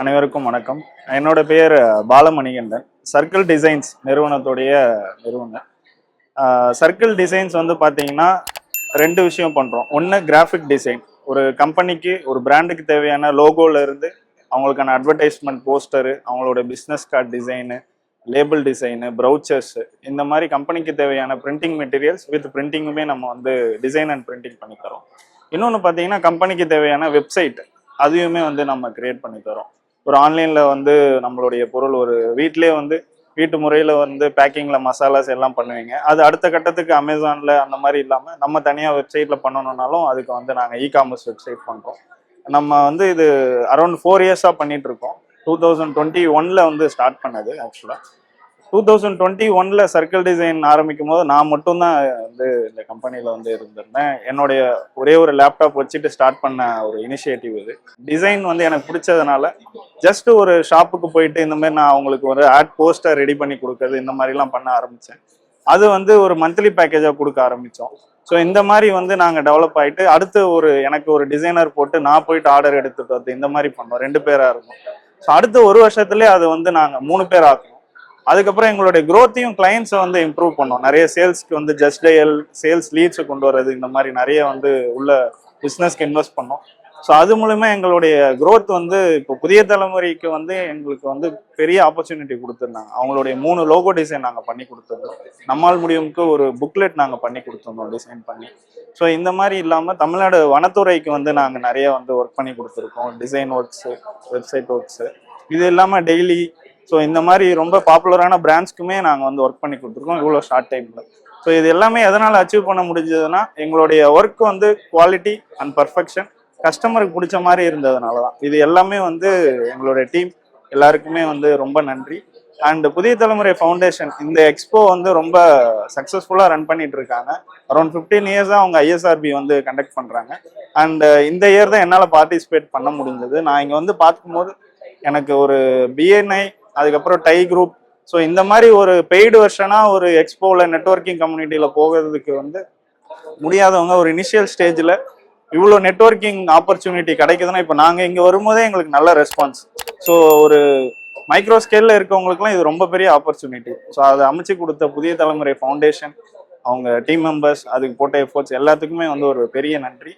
அனைவருக்கும் வணக்கம். என்னோட பேர் பாலமணிகண்டன். சர்க்கிள் டிசைன்ஸ் நிறுவனத்துடைய நிறுவனர். சர்க்கிள் டிசைன்ஸ் வந்து பார்த்தீங்கன்னா ரெண்டு விஷயம் பண்ணுறோம். ஒன்று கிராஃபிக் டிசைன், ஒரு கம்பெனிக்கு ஒரு பிராண்டுக்கு தேவையான லோகோல இருந்து அவங்களுக்கான அட்வர்டைஸ்மெண்ட் போஸ்டரு, அவங்களோட business card design, label design, brochures, இந்த மாதிரி கம்பெனிக்கு தேவையான பிரிண்டிங் மெட்டீரியல்ஸ் வித் பிரிண்டிங்குமே நம்ம வந்து டிசைன் அண்ட் பிரிண்டிங் பண்ணி தரோம். இன்னொன்று பார்த்தீங்கன்னா கம்பெனிக்கு தேவையான வெப்சைட் அதையுமே வந்து நம்ம கிரியேட் பண்ணி தரோம். ஒரு ஆன்லைனில் வந்து நம்மளுடைய பொருள் ஒரு வீட்டிலே வந்து வீட்டு முறையில் வந்து பேக்கிங்கில் மசாலாஸ் எல்லாம் பண்ணுவீங்க. அது அடுத்த கட்டத்துக்கு அமேசானில் அந்த மாதிரி இல்லாமல் நம்ம தனியாக வெப்சைட்டில் பண்ணணுன்னாலும் அதுக்கு வந்து நாங்கள் இ-காமர்ஸ் வெப்சைட் பண்ணுறோம். நம்ம வந்து இது அரௌண்ட் 4 இயர்ஸாக பண்ணிட்டு இருக்கோம். 2021 வந்து ஸ்டார்ட் பண்ணது. ஆக்சுவலாக 2021 சர்க்கிள் டிசைன் ஆரம்பிக்கும் போது நான் மட்டும்தான் வந்து இந்த கம்பெனியில் வந்து இருந்திருந்தேன். என்னுடைய ஒரே ஒரு லேப்டாப் வச்சுட்டு ஸ்டார்ட் பண்ண ஒரு இனிஷியேட்டிவ் இது. டிசைன் வந்து எனக்கு பிடிச்சதுனால ஜஸ்ட் ஒரு ஷாப்புக்கு போயிட்டு இந்த மாதிரி நான் அவங்களுக்கு ஒரு ஆட் போஸ்டர் ரெடி பண்ணி கொடுக்கறது இந்த மாதிரிலாம் பண்ண ஆரம்பித்தேன். அது வந்து ஒரு மந்த்லி பேக்கேஜாக கொடுக்க ஆரம்பித்தோம். ஸோ இந்த மாதிரி வந்து நாங்கள் டெவலப் ஆகிட்டு அடுத்து எனக்கு ஒரு டிசைனர் போட்டு நான் போயிட்டு ஆர்டர் எடுத்துட்டு வந்து இந்த மாதிரி பண்ணோம். 2 பேராக இருக்கும். ஸோ அடுத்த ஒரு வருஷத்துலேயே அது வந்து நாங்கள் 3 பேர் ஆக்கணும். அதுக்கப்புறம் எங்களுடைய க்ரோத்தையும் கிளைண்ட்ஸை வந்து இம்ப்ரூவ் பண்ணோம். நிறைய சேல்ஸ்க்கு வந்து ஜஸ்ட் டயல் சேல்ஸ் லீட்ஸை கொண்டு வர்றது, இந்த மாதிரி நிறைய வந்து உள்ள பிஸ்னஸ்க்கு இன்வெஸ்ட் பண்ணோம். ஸோ அது மூலமா எங்களுடைய க்ரோத் வந்து இப்போ புதிய தலைமுறைக்கு வந்து எங்களுக்கு வந்து பெரிய ஆப்பர்ச்சுனிட்டி கொடுத்துருந்தாங்க. அவங்களுடைய 3 லோகோ டிசைன் நாங்கள் பண்ணி கொடுத்துருந்தோம். நம்மால் முடியும்க்கு ஒரு புக்லெட் நாங்கள் பண்ணி கொடுத்துருந்தோம் டிசைன் பண்ணி. ஸோ இந்த மாதிரி இல்லாமல் தமிழ்நாடு வனத்துறைக்கு வந்து நாங்கள் நிறைய வந்து ஒர்க் பண்ணி கொடுத்துருக்கோம். டிசைன் ஒர்க்ஸு, வெப்சைட் ஒர்க்ஸு, இது இல்லாமல் டெய்லி ஸோ இந்த மாதிரி ரொம்ப பாப்புலரான பிராண்ட்ஸ்க்குமே நாங்கள் வந்து ஒர்க் பண்ணி கொடுத்துருக்கோம் இவ்வளோ ஷார்ட் டைமில். ஸோ இது எல்லாமே எதனால் அச்சீவ் பண்ண முடிஞ்சதுன்னா எங்களுடைய ஒர்க் வந்து குவாலிட்டி அண்ட் பர்ஃபெக்ஷன் கஸ்டமருக்கு பிடிச்ச மாதிரி இருந்ததுனால தான். இது எல்லாமே வந்து எங்களுடைய டீம் எல்லாருக்குமே வந்து ரொம்ப நன்றி. அண்ட் புதிய தலைமுறை ஃபவுண்டேஷன் இந்த எக்ஸ்போ வந்து ரொம்ப சக்ஸஸ்ஃபுல்லாக ரன் பண்ணிட்டு இருக்காங்க. அரௌண்ட் 15 இயர்ஸாக அவங்க ISRB வந்து கண்டக்ட் பண்ணுறாங்க. அண்ட் இந்த இயர் தான் என்னால் பார்ட்டிசிபேட் பண்ண முடிஞ்சது. நான் இங்கே வந்து பார்க்கும்போது எனக்கு ஒரு BNI, அதுக்கப்புறம் டை குரூப், ஸோ இந்த மாதிரி ஒரு பெய்டு வெர்ஷனாக ஒரு எக்ஸ்போவில் நெட்வொர்க்கிங் கம்யூனிட்டியில் போகிறதுக்கு வந்து முடியாதவங்க ஒரு இனிஷியல் ஸ்டேஜில் இவ்வளோ நெட்வொர்க்கிங் ஆப்பர்ச்சுனிட்டி கிடைக்குதுன்னா இப்போ நாங்கள் இங்கே வரும்போதே எங்களுக்கு நல்ல ரெஸ்பான்ஸ். ஸோ ஒரு மைக்ரோ ஸ்கேலில் இருக்கவங்களுக்குலாம் இது ரொம்ப பெரிய ஆப்பர்ச்சுனிட்டி. ஸோ அதை அமைச்சு கொடுத்த புதிய தலைமுறை ஃபவுண்டேஷன், அவங்க டீம் மெம்பர்ஸ், அதுக்கு போட்ட எஃபோர்ட்ஸ் எல்லாத்துக்குமே வந்து ஒரு பெரிய நன்றி.